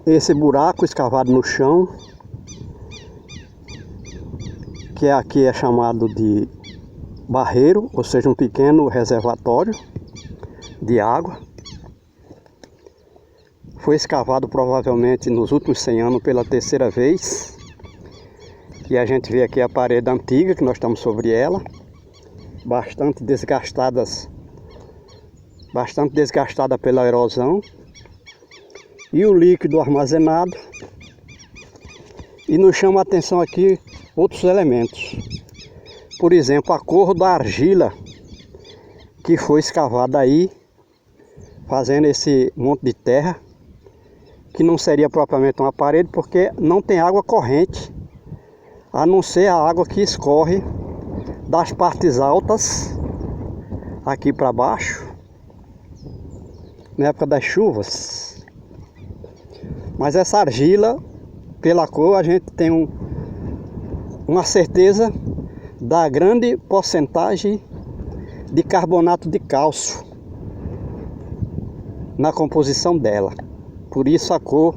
esse buraco escavado no chão, que aqui é chamado de barreiro, ou seja, um pequeno reservatório de água. Foi escavado provavelmente nos últimos 100 anos pela terceira vez. E a gente vê aqui a parede antiga, que nós estamos sobre ela, bastante desgastada pela erosão. E o líquido armazenado. E nos chama a atenção aqui outros elementos. Por exemplo, a cor da argila que foi escavada aí, fazendo esse monte de terra, que não seria propriamente uma parede, porque não tem água corrente, a não ser a água que escorre das partes altas aqui para baixo, na época das chuvas. Mas essa argila, pela cor, a gente tem uma certeza da grande porcentagem de carbonato de cálcio na composição dela. Por isso a cor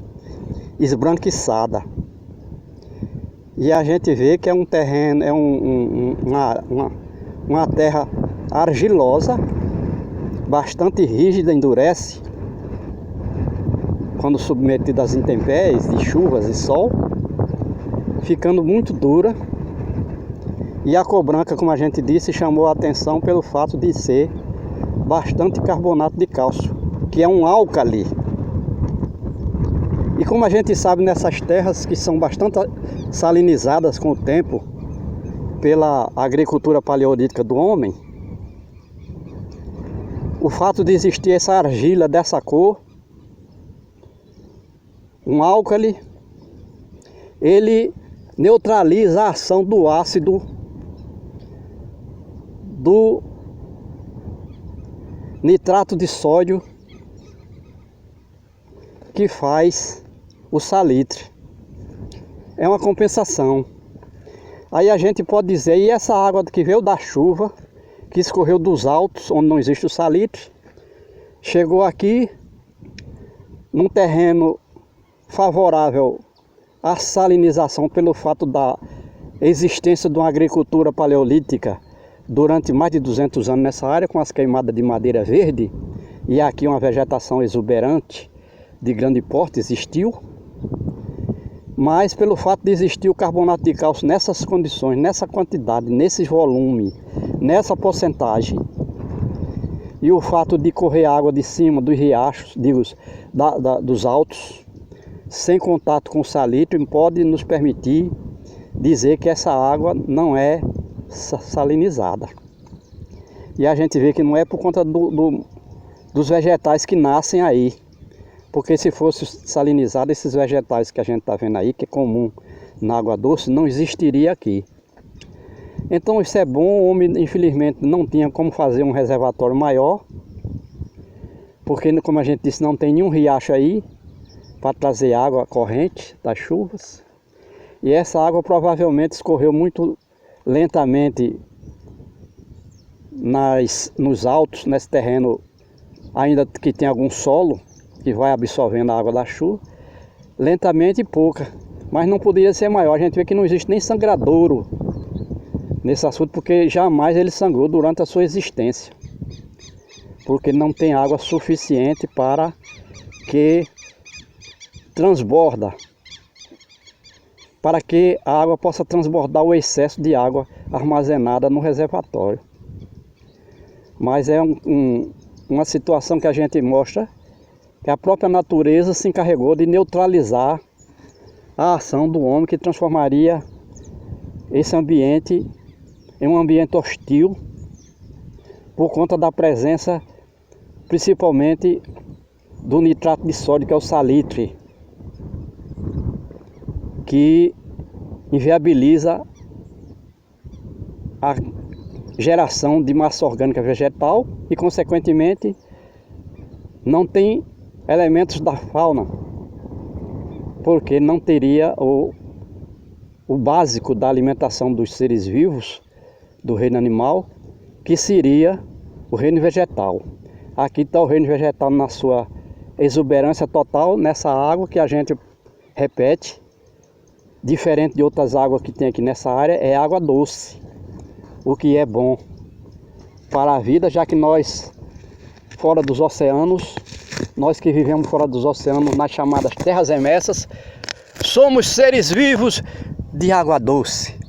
esbranquiçada. E a gente vê que é um terreno, é uma terra argilosa, bastante rígida, endurece quando submetida às intempéries de chuvas e sol, ficando muito dura. E a cor branca, como a gente disse, chamou a atenção pelo fato de ser bastante carbonato de cálcio, que é um álcali. E como a gente sabe, nessas terras que são bastante salinizadas com o tempo pela agricultura paleolítica do homem, o fato de existir essa argila dessa cor, um álcali, ele neutraliza a ação do ácido do nitrato de sódio que faz o salitre. É uma compensação. Aí a gente pode dizer, e essa água que veio da chuva, que escorreu dos altos, onde não existe o salitre, chegou aqui num terreno favorável à salinização pelo fato da existência de uma agricultura paleolítica durante mais de 200 anos nessa área, com as queimadas de madeira verde, e aqui uma vegetação exuberante de grande porte existiu, mas pelo fato de existir o carbonato de cálcio nessas condições, nessa quantidade, nesse volume, nessa porcentagem, e o fato de correr água de cima dos riachos, dos altos, sem contato com o salitre, pode nos permitir dizer que essa água não é salinizada. E a gente vê que não é por conta dos vegetais que nascem aí, porque se fosse salinizado, esses vegetais que a gente está vendo aí, que é comum na água doce, não existiria aqui. Então isso é bom. O homem infelizmente não tinha como fazer um reservatório maior, porque como a gente disse, não tem nenhum riacho aí para trazer água corrente das chuvas. E essa água provavelmente escorreu muito lentamente nos altos, nesse terreno ainda que tem algum solo, que vai absorvendo a água da chuva, lentamente e pouca, mas não poderia ser maior. A gente vê que não existe nem sangradouro nesse assunto, porque jamais ele sangrou durante a sua existência, porque não tem água suficiente para que para que a água possa transbordar o excesso de água armazenada no reservatório. Mas é uma situação que a gente mostra que a própria natureza se encarregou de neutralizar a ação do homem, que transformaria esse ambiente em um ambiente hostil por conta da presença principalmente do nitrato de sódio, que é o salitre, que inviabiliza a geração de massa orgânica vegetal e, consequentemente, não tem elementos da fauna, porque não teria o básico da alimentação dos seres vivos do reino animal, que seria o reino vegetal. Aqui está o reino vegetal na sua exuberância total nessa água que a gente repete. Diferente de outras águas que tem aqui nessa área, é água doce. O que é bom para a vida, já que nós, fora dos oceanos, nós que vivemos fora dos oceanos, nas chamadas terras emersas, somos seres vivos de água doce.